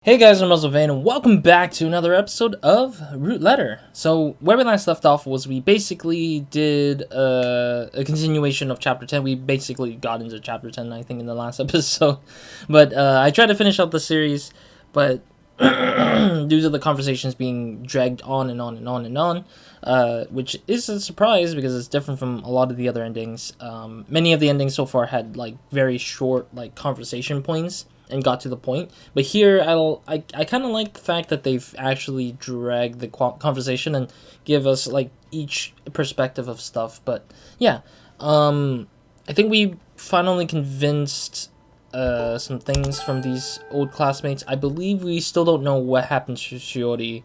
Hey guys, I'm RozaldVane, and welcome back to another episode of Root Letter. So, where we last left off was we basically did a continuation of Chapter 10. We basically got into Chapter 10, I think, in the last episode. But I tried to finish up the series, but due to the conversations being dragged on and on and on and on, which is a surprise because it's different from a lot of the other endings. Many of the endings so far had, like, very short, like, conversation points and got to the point. But here, I kind of like the fact that they've actually dragged the conversation and give us, like, each perspective of stuff. But, yeah. I think we finally convinced some things from these old classmates. I believe we still don't know what happened to Shiori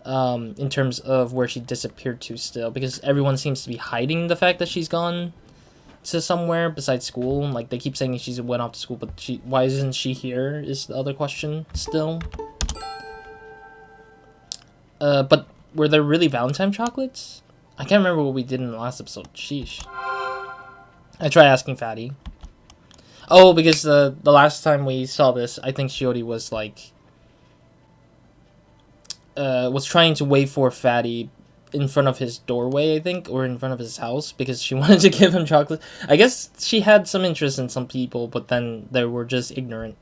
in terms of where she disappeared to still. Because everyone seems to be hiding the fact that she's gone to somewhere besides school. Like, they keep saying she went off to school, but why isn't she here is the other question still. But were there really Valentine chocolates? I can't remember what we did in the last episode. Sheesh. I tried asking Fatty. Oh, because the last time we saw this, I think Shiori was like was trying to wait for Fatty in front of his doorway, I think, or in front of his house, because she wanted to give him chocolate. I guess she had some interest in some people, but then they were just ignorant.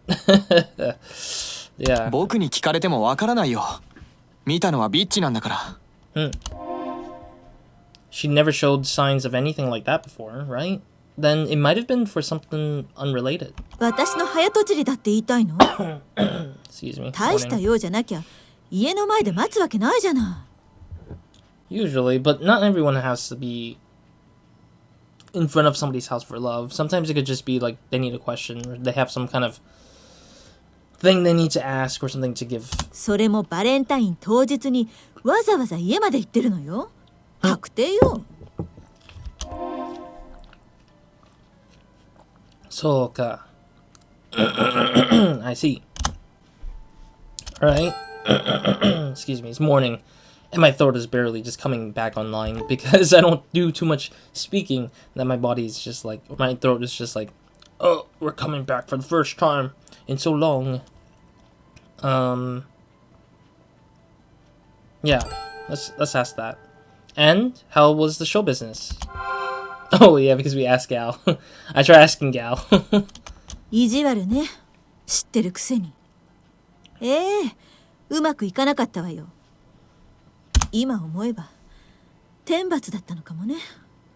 Yeah. 僕に聞かれてもわからないよ。見たのはビッチなんだから。She never showed signs of anything like that before, right? Then it might have been for something unrelated. 私の早とちりだって言いたいの？ Excuse me. 大した用じゃなきゃ家の前で待つわけないじゃない。Usually, but not everyone has to be in front of somebody's house for love. Sometimes it could just be like they need a question, or they have some kind of thing they need to ask or something to give. それもバレンタイン当日にわざわざ家まで行ってるのよ。確定よ。そうか。I see. Alright. Excuse me, it's morning. And my throat is barely just coming back online because I don't do too much speaking. That my body is just like, my throat is just like, oh, we're coming back for the first time in so long. Yeah, let's ask that. And how was the show business? Oh yeah, because we asked Gal. I try asking Gal. 意地悪ね。知ってるくせに。うまくいかなかったわよ。今思えば天罰だったのかもね。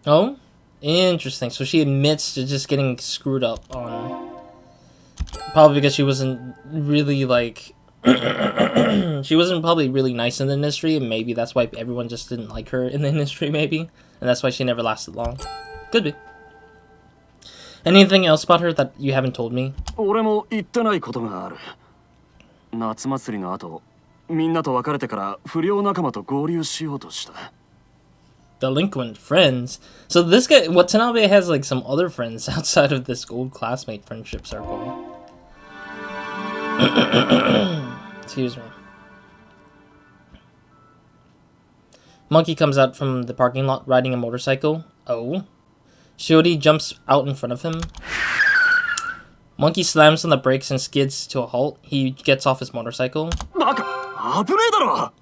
Oh, interesting. So she admits to just getting screwed up on, probably because she wasn't really like she wasn't probably really nice in the industry, and maybe that's why everyone just didn't like her in the industry, maybe, and that's why she never lasted long. Could be. Anything else about her that you haven't told me? 俺も言ってないことがある。夏祭りの後、みんなと別れてから不良仲間と合流しようとした。Delinquent friends? So this guy, Watanabe has like some other friends outside of this old classmate friendship circle. Excuse me. Monkey comes out from the parking lot riding a motorcycle. Oh. Shiori jumps out in front of him. Monkey slams on the brakes and skids to a halt. He gets off his motorcycle. バカ、危ねえだろ。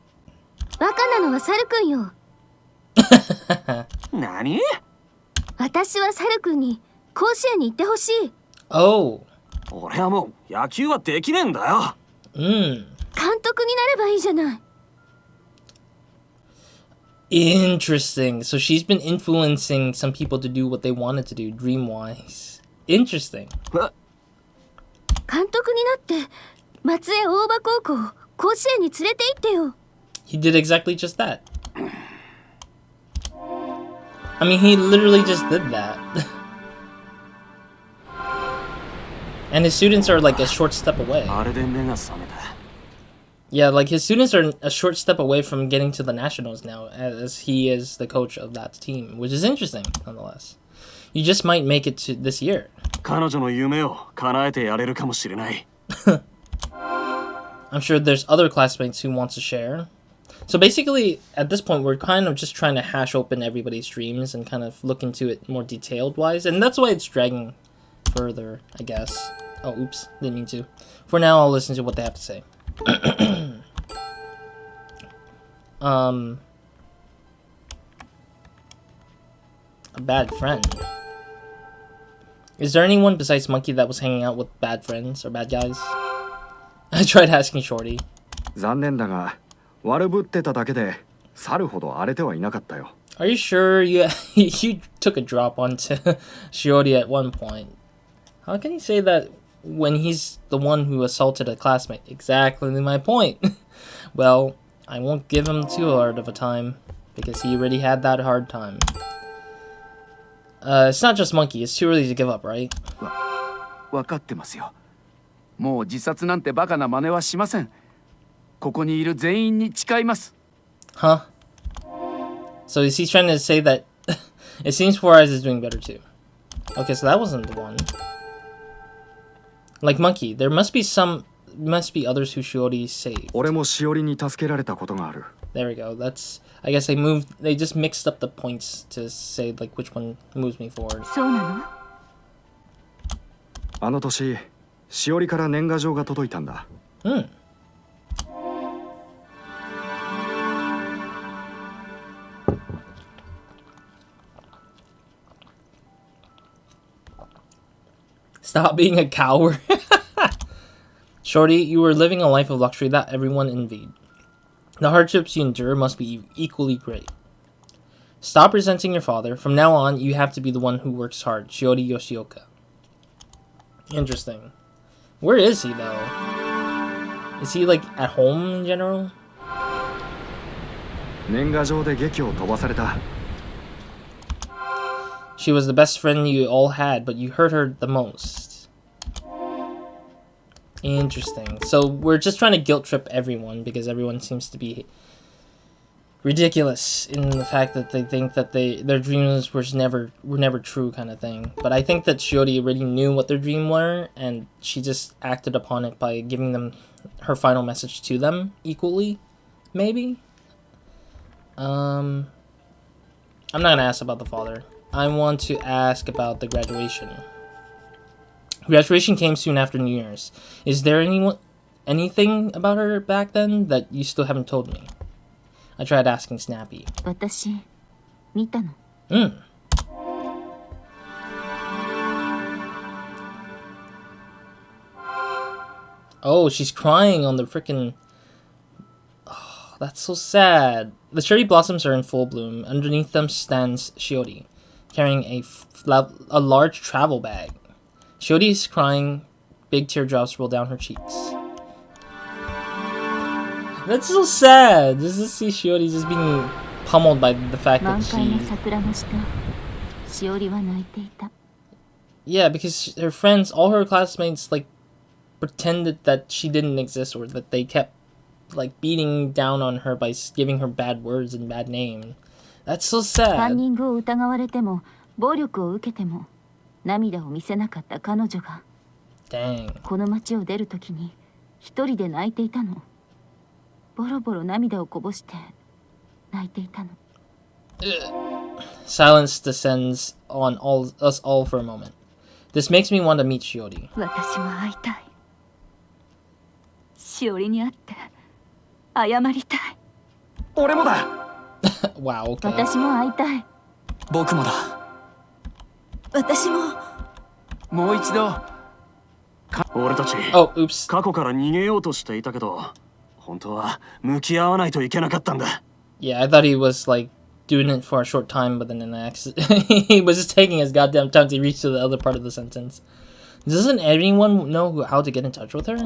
バカなのはサルくんよ。何？私はサルくんに甲子園に行ってほしい。Oh. 俺はもう野球はできねえんだよ。監督になればいいじゃない。Interesting. So she's been influencing some people to do what they wanted to do, dream-wise. Interesting. 監督になって松江大場高校を甲子園に連れて行ってよ。He did exactly just that. I mean, he literally just did that. And his students are like a short step away. あれで目が覚めた。Yeah, like his students are a short step away from getting to the nationals now, as he is the coach of that team, which is interesting, nonetheless. You just might make it to this year. 彼女の夢を叶えてやれるかもしれない。I'm sure there's other classmates who want to share. So basically, at this point, we're kind of just trying to hash open everybody's dreams and kind of look into it more detailed-wise, and that's why it's dragging further, I guess. Oh, oops, didn't mean to. For now, I'll listen to what they have to say. A bad friend. Is there anyone besides Monkey that was hanging out with bad friends or bad guys? I tried asking Shorty. 残念だが悪ぶってただけで去るほど荒れてはいなかったよ。 Are you sure you you took a drop onto Shiori at one point? How can you say that when he's the one who assaulted a classmate? Exactly my point. Well, I won't give him too hard of a time because he already had that hard time. It's not just Monkey. It's too early to give up, right? わかってますよ。もう自殺なんてバカな真似はしません。ここにいる全員に誓います。 Huh? So is he trying to say that it seems Four Eyes is doing better too? Okay, so that wasn't the one. Like Monkey, there must be others who Shiori saved. 俺もしおりに助けられたことがある。 There we go. That's, I guess they just mixed up the points to say like which one moves me forward. そうなの？あの年しおりから年賀状が届いたんだ。Hmm. Stop being a coward. Shorty, you were living a life of luxury that everyone envied. The hardships you endure must be equally great. Stop resenting your father. From now on, you have to be the one who works hard. Shiori Yoshioka. Interesting. Where is he, though? Is he, like, at home in general? 年賀状で劇を飛ばされた。 She was the best friend you all had, but you hurt her the most. Interesting. So we're just trying to guilt trip everyone because everyone seems to be ridiculous in the fact that they think that their dreams were never true kind of thing. But I think that Shiori already knew what their dream were, and she just acted upon it by giving them her final message to them equally, maybe. I'm not gonna ask about the father. I want to ask about the graduation. Graduation came soon after New Year's. Is there anything about her back then that you still haven't told me? I tried asking Snappy. 私見たの。Oh, she's crying on the frickin'... Oh, that's so sad. The cherry blossoms are in full bloom. Underneath them stands Shiori, carrying a large travel bag. Shiori is crying. Big teardrops roll down her cheeks. That's so sad. Just to see Shiori just being pummeled by the fact that 満開の she... 桜の下、しおりは泣いていた。 Yeah, because her friends, all her classmates, like, pretended that she didn't exist or that they kept, like, beating down on her by giving her bad words and bad name. That's so カン sad. ニングを疑われても、暴力を受けても、涙を見せなかった彼女が、 Dang. この町を出るときに、一人で泣いていたの。ボロボロ涙をこぼして、泣いていたの。Silence descends on us all for a moment. This makes me want to meet Shiori. 私も会いたい。しおりに会って、謝りたい。俺もだ。 Wow, okay. 私も会いたい。僕もだ。私も。もう一度。俺たち Oh, oops. 過去から逃げようとしていたけど、本当は向き合わないといけなかったんだ。 Yeah, I thought he was like doing it for a short time, but then an accident. He was just taking his goddamn time to reach to the other part of the sentence. Doesn't anyone know how to get in touch with her?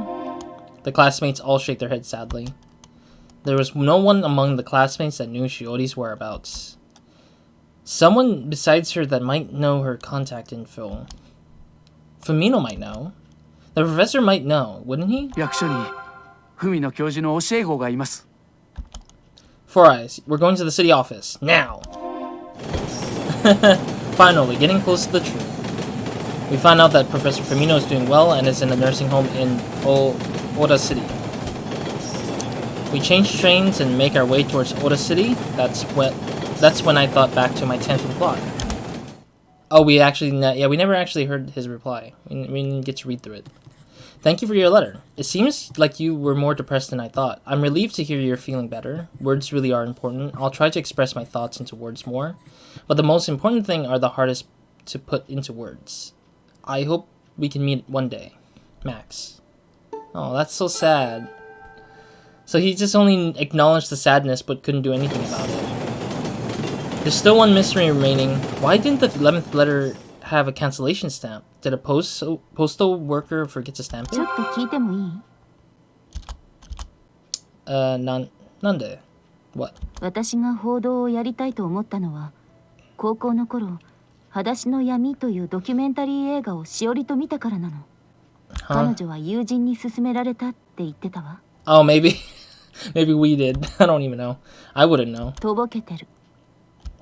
The classmates all shake their heads sadly. There was no one among the classmates that knew Shiori's whereabouts. Someone besides her that might know her contact info. Fumino might know. The professor might know, wouldn't he? 役所に文野教授の教え子がいます。 Four Eyes, we're going to the city office, now! Finally, getting close to the truth. We find out that Professor Fumino is doing well and is in a nursing home in Oda City. We change trains and make our way towards Oda City. That's when I thought back to my 10th reply. Oh, we never actually heard his reply. We didn't get to read through it. Thank you for your letter. It seems like you were more depressed than I thought. I'm relieved to hear you're feeling better. Words really are important. I'll try to express my thoughts into words more. But the most important thing are the hardest to put into words. I hope we can meet one day. Max. Oh, that's so sad. So he just only acknowledged the sadness but couldn't do anything about it. There's still one mystery remaining. Why didn't the 11th letter have a cancellation stamp? Did a postal worker forget to stamp ちょ it? っと聞いてもいい？ Nande. What? 私が報道をやりたいと思ったのは、高校の頃、裸足の闇というドキュメンタリー映画をしおりと見たからなの。彼女は友人に勧められたって言ってたわ。Oh, maybe. Maybe we did. I don't even know. I wouldn't know. とぼけてる。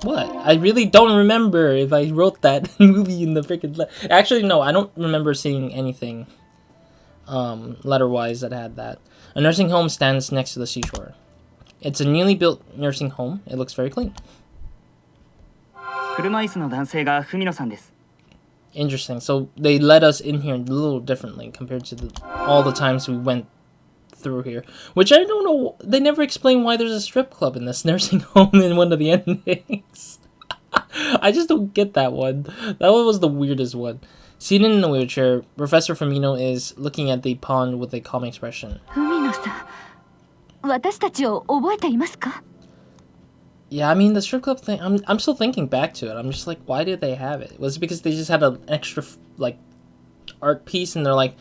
What? I really don't remember if I wrote that movie in the freaking Actually, no, I don't remember seeing anything letter-wise that had that. A nursing home stands next to the seashore. It's a newly built nursing home. It looks very clean. 車椅子の男性が文野さんです。 Interesting. So they let us in here a little differently compared to all the times we went through here. Which I don't know. They never explain why there's a strip club in this nursing home in one of the endings. I just don't get that one. That one was the weirdest one. Seated in a wheelchair, Professor Firmino is looking at the pond with a calm expression. 文野さん、私たちを覚えていますか？ Yeah, I mean, the strip club thing, I'm still thinking back to it. I'm just like, why did they have it? Was it because they just had an extra, like, art piece and they're like,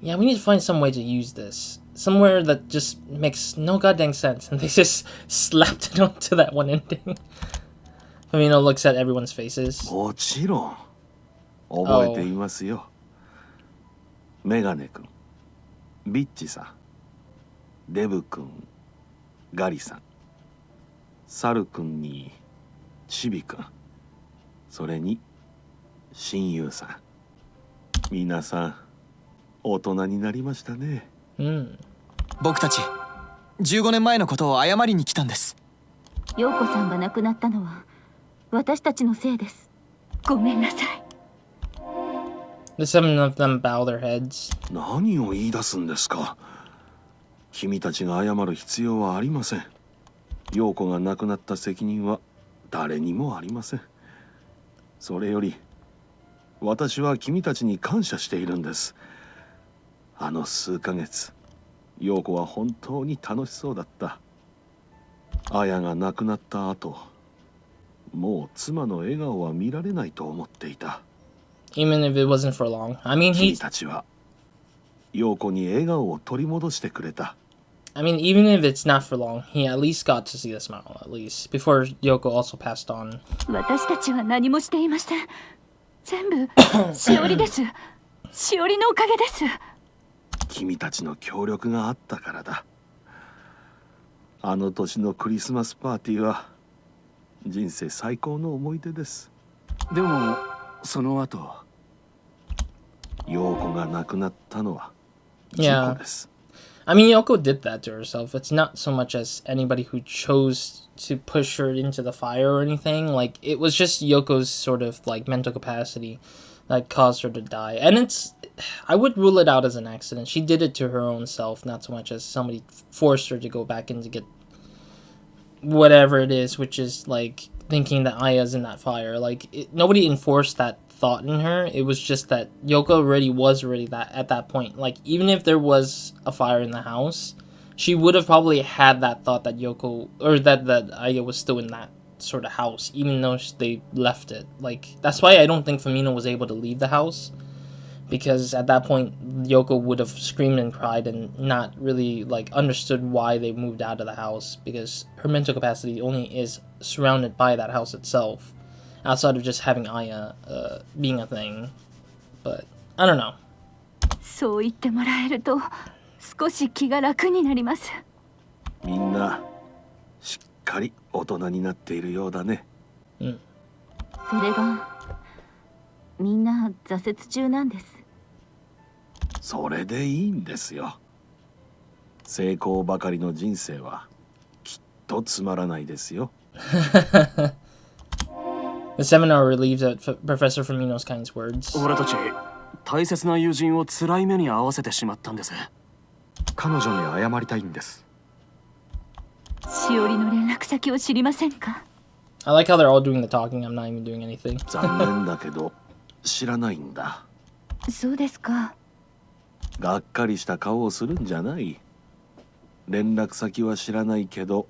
yeah, we need to find some way to use this. Somewhere that just makes no goddamn sense. And they just slapped it onto that one ending. Firmino looks at everyone's faces. もちろん覚えていますよ。メガネ君、ビッチさん、デブ君、ガリさん、サル君にチビ君、それに親友さん。皆さん大人になりましたね。僕たち15年前のことを謝りに来たんです。陽子さんが亡くなったのは私たちのせいです。ごめんなさい。The seven of them bow their heads. 何を言い出すんですか。君たちが謝る必要はありません。陽子が亡くなった責任は誰にもありません。それより私は君たちに感謝しているんです。あの数ヶ月、陽子は本当に楽しそうだった。綾が亡くなった後、もう妻の笑顔は見られないと思っていた。Even if it wasn't for long. I mean, 君たちは陽子に笑顔を取り戻してくれた。I mean, even if it's not for long, he at least got to see the smile, at least, before Yoko also passed on. 私たちは何もしていません。全部しおりです。しおりのおかげです。君たちの協力があったからだ。あの年のクリスマスパーティーは人生最高の思い出です。でもその後、陽子が亡くなったのは事故です。I mean, Yoko did that to herself. It's not so much as anybody who chose to push her into the fire or anything. Like, it was just Yoko's sort of, like, mental capacity that caused her to die. And I would rule it out as an accident. She did it to her own self, not so much as somebody forced her to go back in to get whatever it is, which is, like, thinking that Aya's in that fire. Like, nobody enforced that thought in her. It was just that Yoko was already that at that point. Like, even if there was a fire in the house, she would have probably had that thought that Yoko, or that Aya was still in that sort of house, even though they left it. Like, that's why I don't think Firmino was able to leave the house, because at that point Yoko would have screamed and cried and not really, like, understood why they moved out of the house, because her mental capacity only is surrounded by that house itself, outside of just having Aya being a thing. But I don't know. そう言ってもらえると少し気が楽になります。みんなしっかり大人になっているようだね。それがみんな挫折中なんです。それでいいんですよ。成功ばかりの人生はきっとつまらないですよ。The seminar relieves at Professor Firmino's kind words. 俺たち大切な友人を辛い目に遭わせてしまったんです。彼女に謝りたいんです。しおりの連絡先を知りませんか？ I like how they're all doing the talking. I'm not even doing anything. 残念だけど知らないんだ。そうですか。がっかりした顔をするんじゃない。連絡先は知らないけど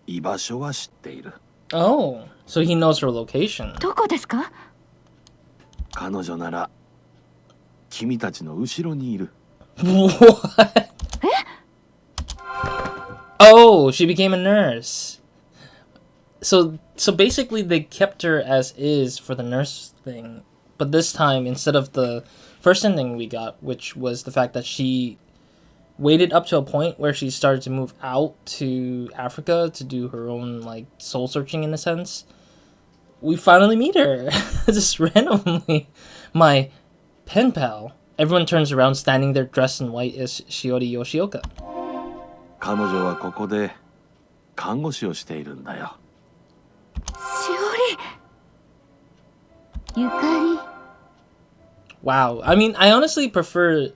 居場所は知っている。Oh, so he knows her location. どこですか？彼女なら君たちの後ろにいる。What? Oh, she became a nurse. So basically they kept her as is for the nurse thing, but this time instead of the first ending we got, which was the fact that she waited up to a point where she started to move out to Africa to do her own like soul searching in a sense, we finally meet her just randomly. My pen pal. Everyone turns around, standing there dressed in white is Shiori Yoshioka. 彼女はここで看護師をしているんだよ。しおり。ゆかり。 Wow. I mean, I honestly prefer.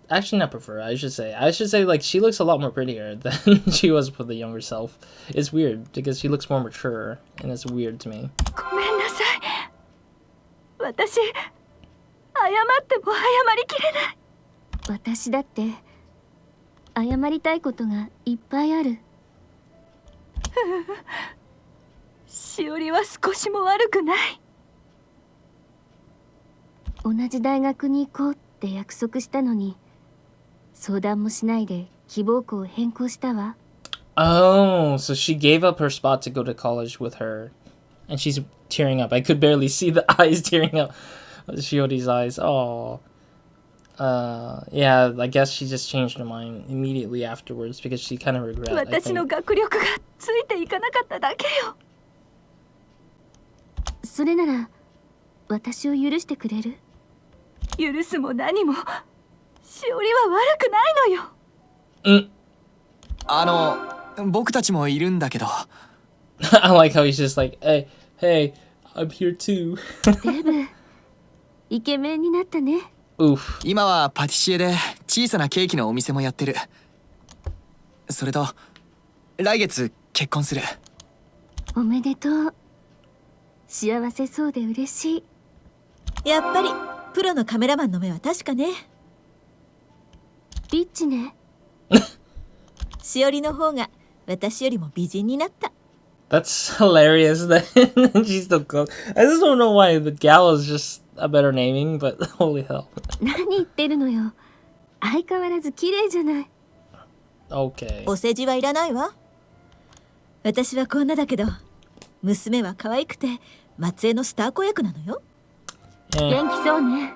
Actually, not prefer. I should say like she looks a lot more prettier than she was for the younger self. It's weird because she looks more mature, and it's weird to me. ごめんなさい。私、謝っても謝りきれない。私だって謝りたいことがいっぱいある。しおりは少しも悪くない。同じ大学に行こうって約束したのに、相談もしないで希望校を変更したわ。Oh, so she gave up her spot to go to college with her, and she's tearing up. I could barely see the eyes tearing up. Shiori's eyes. Oh. Yeah, I guess she just changed her mind immediately afterwards because she kind of regret. 私の学力がついていかなかっただけよ。それなら私を許してくれる？許すも何もしおりは悪くないのよ。僕たちもいるんだけど。I like how he's just like, hey, I'm here too. デブ、イケメンになったね。Oof. 今はパティシエで小さなケーキのお店もやってる。それと来月結婚する。おめでとう。幸せそうで嬉しい。やっぱりプロのカメラマンの目は確かね。リッチね。しおりの方が私よりも美人になった。That's hilarious that she's still close. I just don't know why the gal is just a better naming, but holy hell. 何言ってるのよ。相変わらず綺麗じゃない。Okay. お世辞はいらないわ。私はこんなだけど、娘は可愛くて末裔のスター子役なのよ。Yeah. 元気そうね。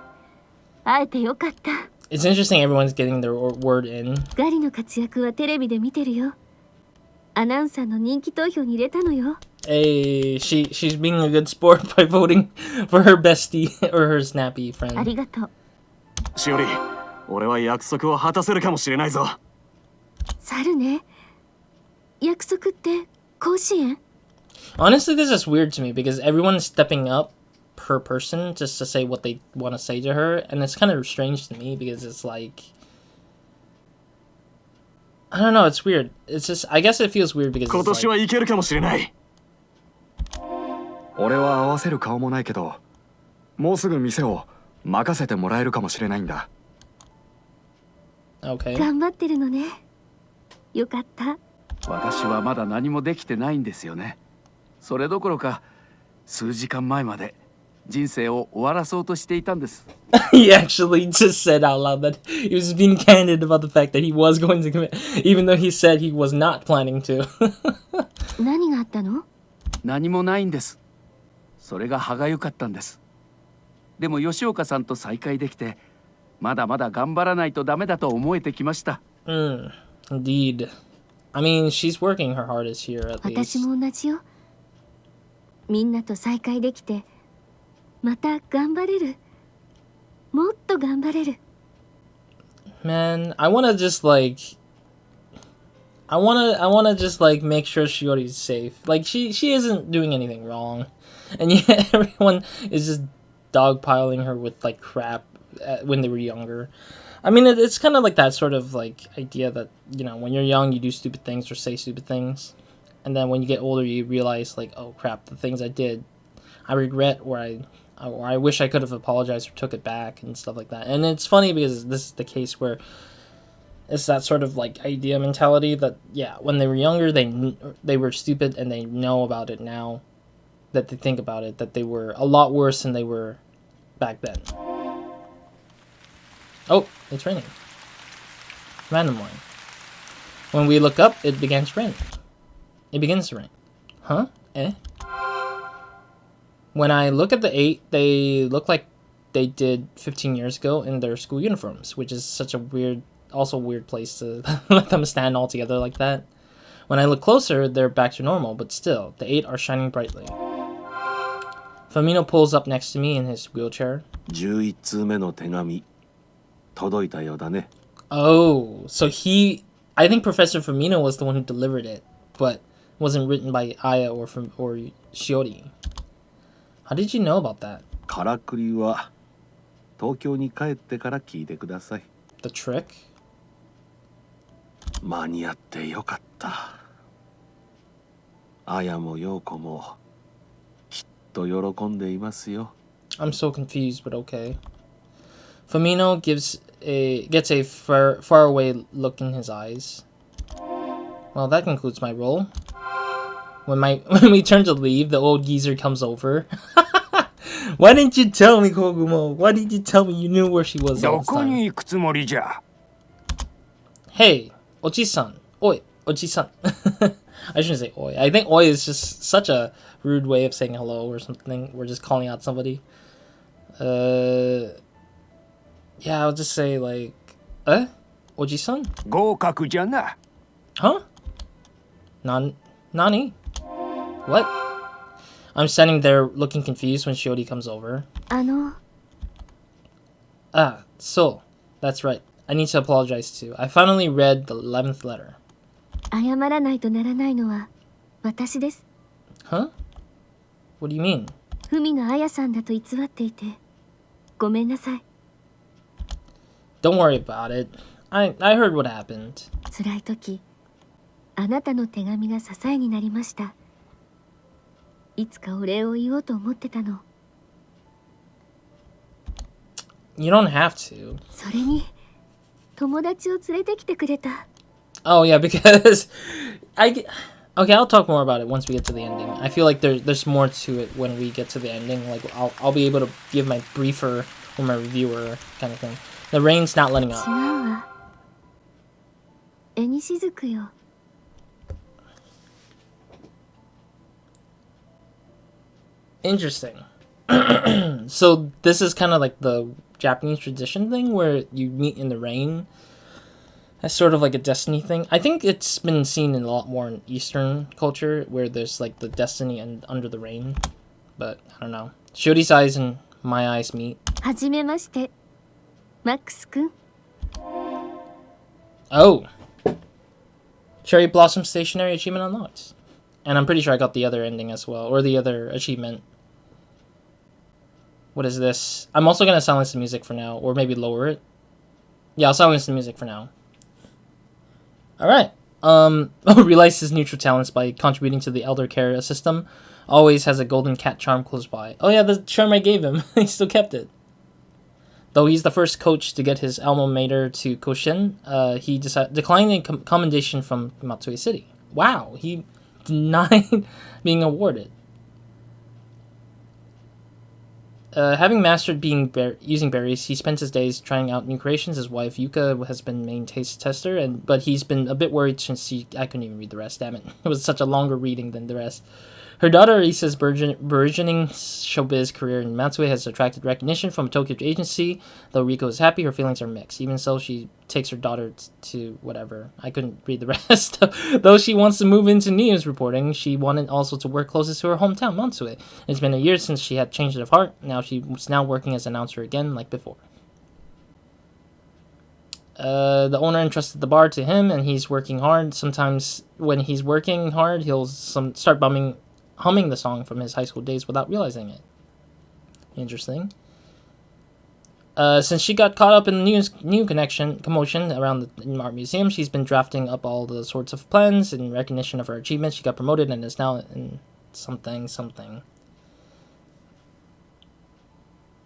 会えてよかった。It's interesting everyone's getting their word in. ガリの活躍はテレビで見てるよ。アナウンサーの人気投票に入れたのよ。Hey, she's being a good sport by voting for her bestie or her snappy あ friend. りがとう。しおり、俺は約束を果たせるかもしれないぞ。猿ね。約束って甲子園？ Honestly, this is weird to me because everyone's stepping up per person just to say what they want to say to her, and it's kind of strange to me because it's like, I don't know, it's weird. It's just, I guess it feels weird because 今 it's 年 like, はいけるかもしれない。俺は合わせる顔もないけど、もうすぐ店を任せてもらえるかもしれないんだ。okay. 頑張ってるのね。よかった。私はまだ何もできてないんですよね。それどころか数時間前まで人生を終わらそうとしていたんです。He actually just said out loud that he was being candid about the fact that he was going to commit, even though he said he was not planning to. 何があったの？何もないんです。それが歯がゆかったんです。でも吉岡さんと再会できて、まだまだ頑張らないとダメだと思えてきました。Indeed. I mean, she's working her hardest here at 私 least. も同じよ。みんなと再会できて、また頑張れる。もっと頑張れる。Man, I wanna just like, I wanna just like make sure Shiori's safe. Like she isn't doing anything wrong, and yet everyone is just dogpiling her with like crap when they were younger. I mean, it's kind of like that sort of like idea that, you know, when you're young, you do stupid things or say stupid things, and then when you get older, you realize like, oh crap, the things I did, I regret, or I wish I could have apologized or took it back and stuff like that. And it's funny because this is the case where it's that sort of like idea mentality that, yeah, when they were younger, they were stupid, and they know about it now that they think about it, that they were a lot worse than they were back then. Oh, it's raining. Random one. When we look up, it begins to rain. It begins to rain. Huh? Eh? When I look at the 8, they look like they did 15 years ago in their school uniforms, which is such a weird place to let them stand all together like that. When I look closer, they're back to normal, but still, the 8 are shining brightly. Firmino pulls up next to me in his wheelchair. 11通目の手紙届いたようだね。 Oh, so I think Professor Firmino was the one who delivered it, but wasn't written by Aya or Shiori. How did you know about that? からくりは東京に帰ってから聞いてください。 The trick? 間に合ってよかった。あやもようこもきっと喜んでいますよ。 I'm so confused, but okay. Firmino gets a far away look in his eyes. Well, that concludes my role. When we turn to leave, the old geezer comes over. Why didn't you tell me, Kogumo? Why did you tell me you knew where she was all this time? Hey, Oji-san. Oi, Oji-san. I shouldn't say oi. I think oi is just such a rude way of saying hello or something. We're just calling out somebody. Yeah, I'll just say like, Oji-san? 合格じゃな。 Huh? Nani? What? I'm standing there looking confused when Shiori comes over. Ah, so, that's right. I need to apologize too. I finally read the 11th letter. 謝らないとならないのは私です。 Huh? What do you mean? 文野彩さんだと偽っていてごめんなさい。 Don't worry about it. I heard what happened. 辛い時、あなたの手紙が支えになりました。いつかお礼を言おうと思ってたの。 You don't have to. それに友達を連れてきてくれた。 Oh yeah, because okay, I'll talk more about it once we get to the ending. I feel like there's more to it when we get to the ending. Like I'll be able to give my briefer or my reviewer kind of thing. The rain's not letting up. 違うわ。絵しずくよ。 Interesting. So this is kind of like the Japanese tradition thing where you meet in the rain. That's sort of like a destiny thing. I think it's been seen in a lot more in Eastern culture where there's like the destiny and under the rain. But I don't know. Shiori's eyes and my eyes meet. はじめまして、マックスくん。 Oh. Cherry Blossom Stationery achievement unlocked. And I'm pretty sure I got the other ending as well, or the other achievement. What is this? I'm also going to silence the music for now, or maybe lower it. Yeah, I'll silence the music for now. Alright. Realize his neutral talents by contributing to the elder care system. Always has a golden cat charm close by. Oh yeah, the charm I gave him. He still kept it. Though he's the first coach to get his alma mater to Koshin, he declined a commendation from Matsue City. Wow, he denied being awarded. Having mastered using berries, he spends his days trying out new creations. His wife Yuka has been main taste tester, but he's been a bit worried since I couldn't even read the rest. Damn it, it was such a longer reading than the rest. Her daughter Isa's burgeoning showbiz career in Matsue has attracted recognition from a Tokyo agency. Though Riko is happy, her feelings are mixed. Even so, she takes her daughter to whatever. I couldn't read the rest. Though she wants to move into news reporting, she wanted also to work closest to her hometown, Matsue. It's been a year since she had changed of heart. Now she's working as an announcer again, like before. The owner entrusted the bar to him, and he's working hard. Sometimes when he's working hard, he'll start humming the song from his high school days without realizing it. Interesting. Since she got caught up in the new commotion around the art museum, she's been drafting up all the sorts of plans in recognition of her achievements. She got promoted and is now in something.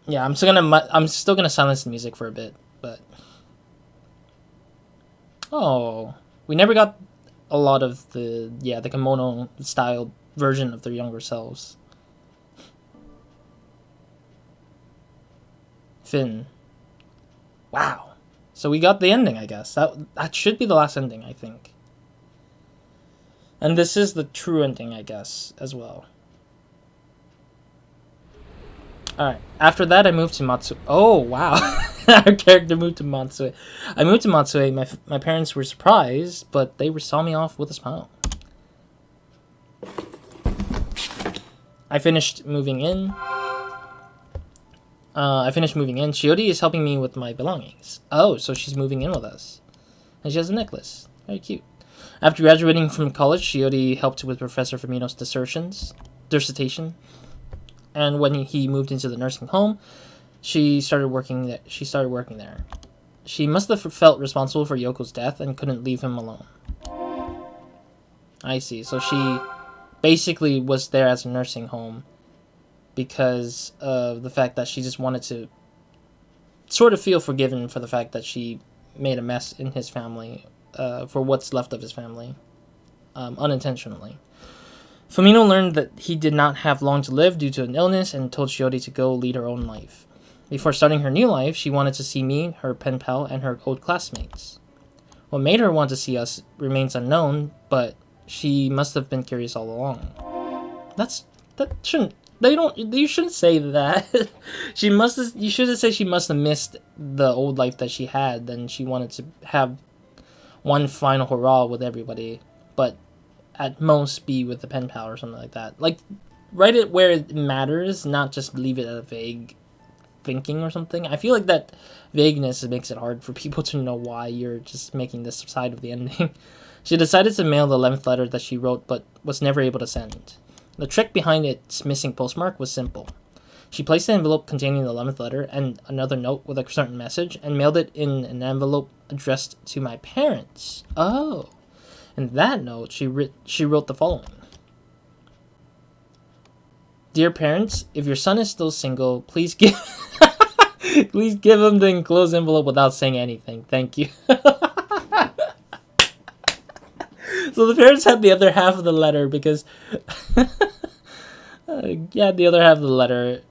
Yeah, I'm still gonna silence the music for a bit, but oh, we never got a lot of the kimono style version of their younger selves. Finn. Wow. So we got the ending, I guess. That should be the last ending, I think. And this is the true ending, I guess, as well. Alright. After that, I moved to Matsue. Oh, wow. Our character moved to Matsue. I moved to Matsue. My parents were surprised, but they saw me off with a smile. I finished moving in. Shiori is helping me with my belongings. Oh, so she's moving in with us. And she has a necklace. Very cute. After graduating from college, Shiori helped with Professor Firmino's dissertation. And when he moved into the nursing home, she started working there. She must have felt responsible for Yoko's death and couldn't leave him alone. I see. So she basically was there as a nursing home because of the fact that she just wanted to sort of feel forgiven for the fact that she made a mess in his family, for what's left of his family, unintentionally. Firmino learned that he did not have long to live due to an illness and told Shiori to go lead her own life. Before starting her new life, she wanted to see me, her pen pal, and her old classmates. What made her want to see us remains unknown, but she must have been curious all along. You shouldn't say that. You should say she must have missed the old life that she had, then she wanted to have one final hurrah with everybody, but at most be with the pen pal or something like that. Like, write it where it matters, not just leave it at a vague thinking or something. I feel like that vagueness makes it hard for people to know why you're just making this side of the ending. She decided to mail the 11th letter that she wrote but was never able to send. The trick behind its missing postmark was simple. She placed the envelope containing the 11th letter and another note with a certain message and mailed it in an envelope addressed to my parents. Oh. In that note, she wrote the following. Dear parents, if your son is still single, please give him the enclosed envelope without saying anything. Thank you. So the parents had the other half of the letter because the other half of the letter,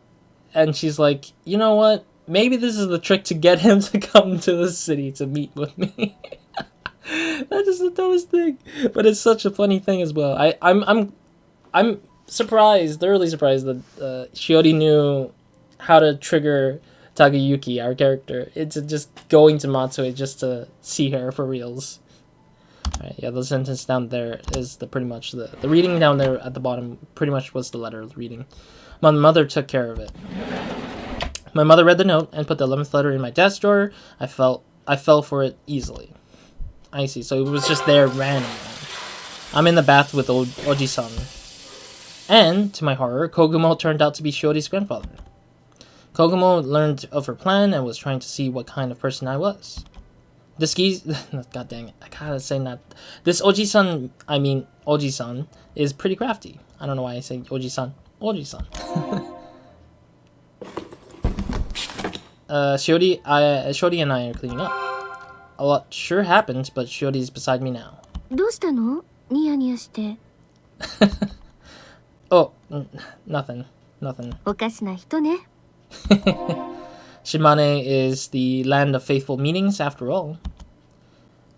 and she's like, you know what? Maybe this is the trick to get him to come to the city to meet with me. That is the dumbest thing, but it's such a funny thing as well. I'm surprised, thoroughly surprised that Shiori knew how to trigger Takayuki, our character, into just going to Matsue just to see her for reals. Alright, yeah, the sentence down there is pretty much the reading down there at the bottom pretty much was the letter reading. My mother took care of it. My mother read the note and put the 11th letter in my desk drawer. I fell for it easily. I see, so it was just there randomly. I'm in the bath with old Oji-san. And, to my horror, Kogumo turned out to be Shiori's grandfather. Kogumo learned of her plan and was trying to see what kind of person I was. This god dang it, I gotta say not. This Oji-san, is pretty crafty. I don't know why I say Oji-san. Oji-san. Shiori and I are cleaning up. A lot sure happened, but Shiori's beside me now. どうしたの？ニヤニヤして。Oh, nothing. おかしな人ね。Shimane is the land of faithful meetings, after all.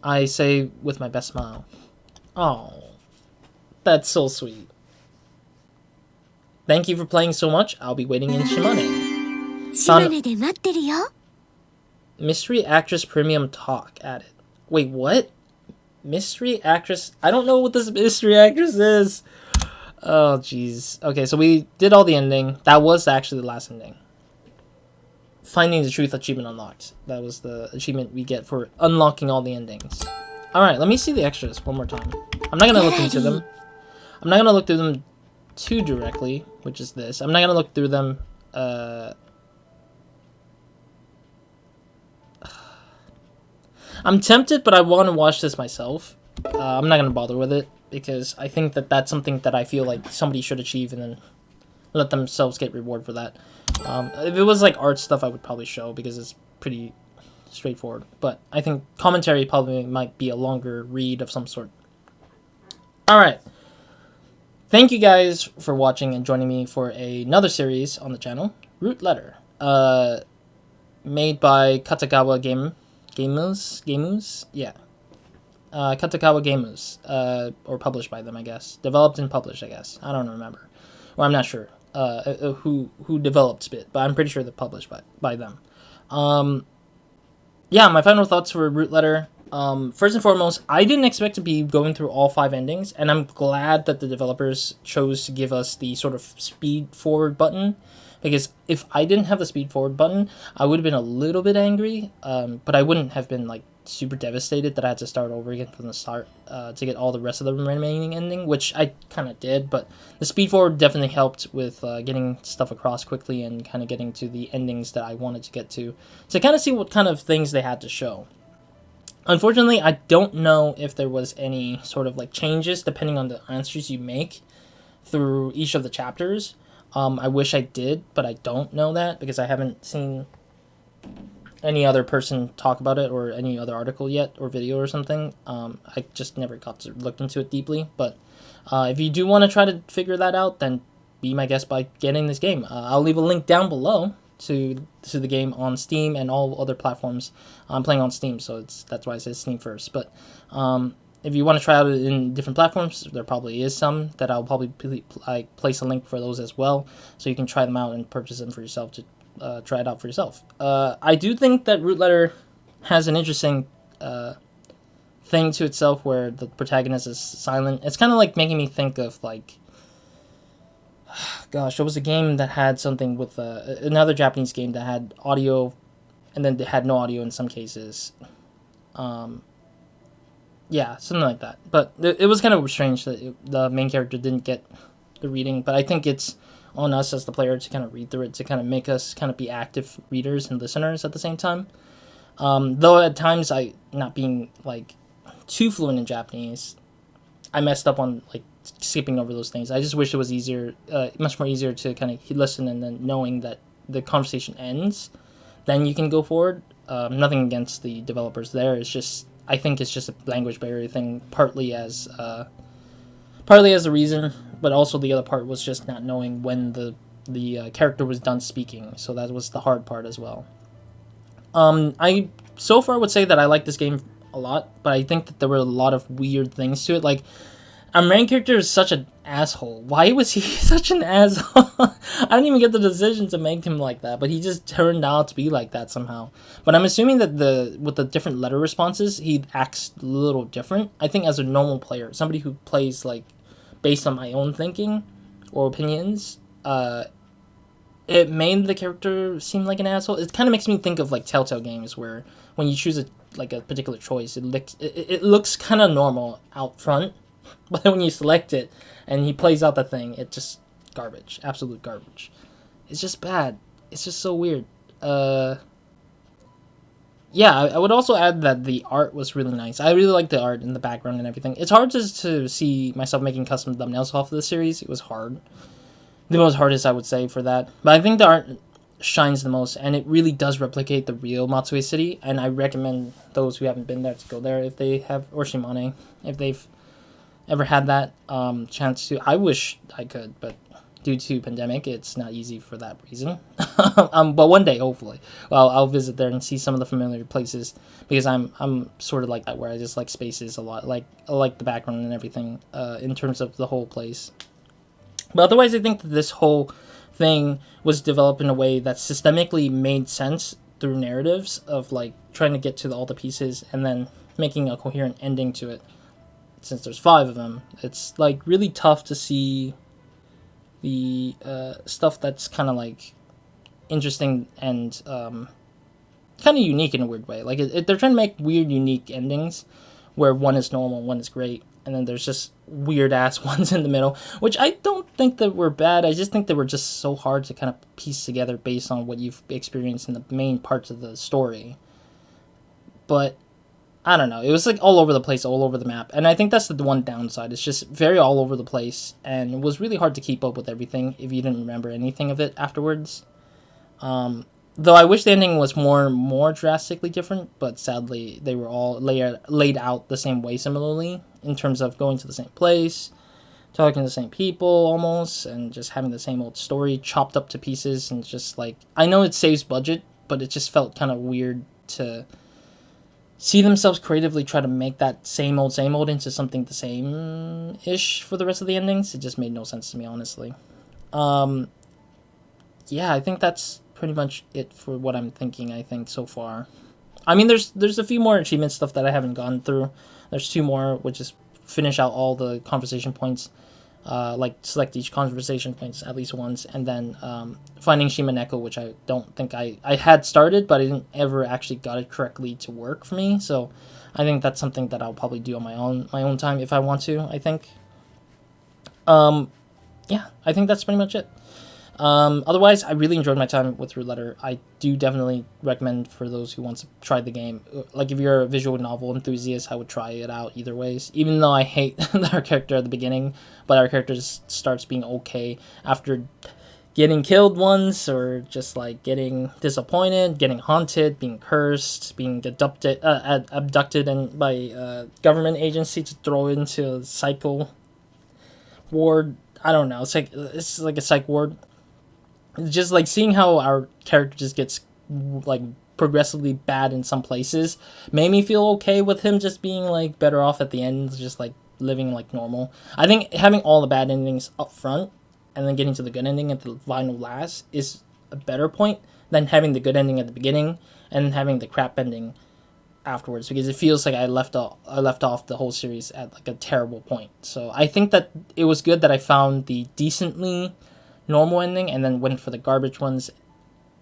I say with my best smile. Oh, that's so sweet. Thank you for playing so much. I'll be waiting in Shimane. 島根で待ってるよ。 Mystery actress premium talk added. Wait, what? Mystery actress? I don't know what this mystery actress is. Oh, jeez. Okay, so we did all the ending. That was actually the last ending. Finding the Truth achievement unlocked. That was the achievement we get for unlocking all the endings. Alright, let me see the extras one more time. I'm not gonna look into them. I'm not gonna look through them too directly, which is this. I'm not gonna look through them I'm tempted, but I want to watch this myself. I'm not gonna bother with it because I think that that's something that I feel like somebody should achieve and then let themselves get reward for that. If it was like art stuff, I would probably show because it's pretty straightforward. But I think commentary probably might be a longer read of some sort. All right. Thank you guys for watching and joining me for another series on the channel, Root Letter. Made by Katagawa Games? Yeah. Katagawa Games, or published by them, I guess. Developed and published, I guess. I don't remember. Or I'm not sure who developed it, but I'm pretty sure they're published by them. Yeah, my final thoughts for Root Letter. First and foremost, I didn't expect to be going through all 5 endings, and I'm glad that the developers chose to give us the sort of speed forward button, because if I didn't have the speed forward button, I would have been a little bit angry, but I wouldn't have been like super devastated that I had to start over again from the start to get all the rest of the remaining ending, which I kind of did, but the speed forward definitely helped with getting stuff across quickly and kind of getting to the endings that I wanted to get to kind of see what kind of things they had to show. Unfortunately, I don't know if there was any sort of like changes depending on the answers you make through each of the chapters. I wish I did, but I don't know that because I haven't seen any other person talk about it or any other article yet or video or something. I just never got to look into it deeply. But if you do want to try to figure that out, then be my guest by getting this game. I'll leave a link down below to the game on Steam and all other platforms. I'm playing on Steam, so that's why I said Steam first. But if you want to try out it in different platforms, there probably is some that I'll probably place a link for those as well, so you can try them out and purchase them for yourself to try it out for yourself. I do think that Root Letter has an interesting thing to itself where the protagonist is silent. It's kind of like making me think of like, gosh, there was a game that had something with another Japanese game that had audio, and then they had no audio in some cases. Yeah, something like that. But it was kind of strange that the main character didn't get the reading, but I think it's on us as the player to kind of read through it, to kind of make us kind of be active readers and listeners at the same time. Though at times, not being like too fluent in Japanese, I messed up on like skipping over those things. I just wish it was easier, much more easier to kind of listen and then knowing that the conversation ends, then you can go forward. Nothing against the developers there. It's just, I think it's just a language barrier thing, partly as a reason, but also the other part was just not knowing when the character was done speaking. So that was the hard part as well. I so far would say that I like this game a lot, but I think that there were a lot of weird things to it. Like, our main character is such an asshole. Why was he such an asshole? I didn't even get the decision to make him like that, but he just turned out to be like that somehow. But I'm assuming that with the different letter responses, he acts a little different. I think as a normal player, somebody who plays like based on my own thinking or opinions, it made the character seem like an asshole. It kind of makes me think of like Telltale games where when you choose a particular choice, it looks kind of normal out front. But when you select it and he plays out the thing, it's just garbage. Absolute garbage. It's just bad. It's just so weird. Yeah, I would also add that the art was really nice. I really like the art and the background and everything. It's hard to see myself making custom thumbnails off of this series. It was hard. The most hardest, I would say, for that. But I think the art shines the most, and it really does replicate the real Matsue City, and I recommend those who haven't been there to go there if they have, or Shimane, if they've ever had that chance to. I wish I could, but due to pandemic, it's not easy for that reason. But one day, hopefully, I'll visit there and see some of the familiar places, because I'm sort of like that, where I just like spaces a lot. Like, I like the background and everything in terms of the whole place. But otherwise, I think that this whole thing was developed in a way that systemically made sense through narratives of like trying to get to all the pieces and then making a coherent ending to it. Since there's 5 of them, it's like really tough to see the stuff that's kind of like interesting and kind of unique in a weird way. Like they're trying to make weird, unique endings where one is normal, one is great, and then there's just weird ass ones in the middle, which I don't think that were bad. I just think they were just so hard to kind of piece together based on what you've experienced in the main parts of the story. But I don't know. It was like all over the place, all over the map. And I think that's the one downside. It's just very all over the place. And it was really hard to keep up with everything if you didn't remember anything of it afterwards. Though I wish the ending was more drastically different. But sadly, they were all laid out the same way similarly. In terms of going to the same place, talking to the same people almost. And just having the same old story chopped up to pieces. And just like, I know it saves budget. But it just felt kind of weird to see themselves creatively try to make that same old into something the same-ish for the rest of the endings. It just made no sense to me, honestly. Yeah, I think that's pretty much it for what I'm thinking, I think, so far. I mean, there's a few more achievement stuff that I haven't gone through. There's 2 more, which is finish out all the conversation points. Like, select each conversation points at least once, and then finding Shimaneko, which I don't think I had started, but I didn't ever actually got it correctly to work for me, so I think that's something that I'll probably do on my own time if I want to, I think. Yeah, I think that's pretty much it. Otherwise, I really enjoyed my time with Root Letter. I do definitely recommend for those who want to try the game. Like, if you're a visual novel enthusiast, I would try it out either ways. Even though I hate our character at the beginning, but our character just starts being okay after getting killed once, or just, like, getting disappointed, getting haunted, being cursed, being abducted and by government agency to throw into a psycho ward. I don't know. It's like a psych ward. Just like seeing how our character just gets like progressively bad in some places made me feel okay with him just being like better off at the end, just like living like normal. I think having all the bad endings up front and then getting to the good ending at the final last is a better point than having the good ending at the beginning and having the crap ending afterwards, because it feels like I left off the whole series at like a terrible point. So I think that it was good that I found the decently normal ending and then went for the garbage ones,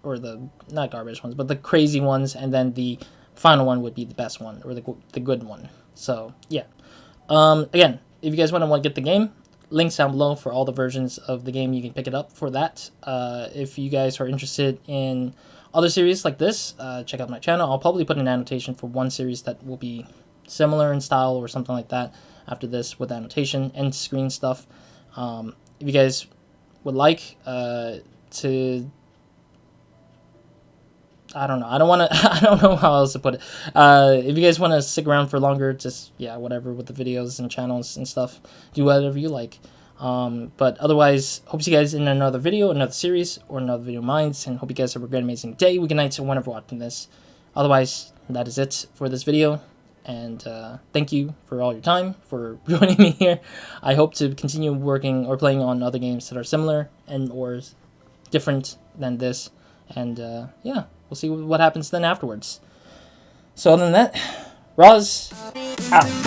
or the not garbage ones but the crazy ones, and then the final one would be the best one, or the good one. So yeah, again, if you guys want to get the game, links down below for all the versions of the game. You can pick it up for that. If you guys are interested in other series like this, check out my channel. I'll probably put an annotation for one series that will be similar in style or something like that after this, with annotation and screen stuff. If you guys would like to, I don't know, I don't know how else to put it. If you guys want to stick around for longer, just yeah, whatever with the videos and channels and stuff, do whatever you like. But otherwise, hope to see you guys in another video, another series, or another video of mine, and hope you guys have a great, amazing day, week, and night, so whenever watching this. Otherwise, that is it for this video. And thank you for all your time, for joining me here. I hope to continue working or playing on other games that are similar and or different than this. And yeah, we'll see what happens then afterwards. So other than that, Roz out.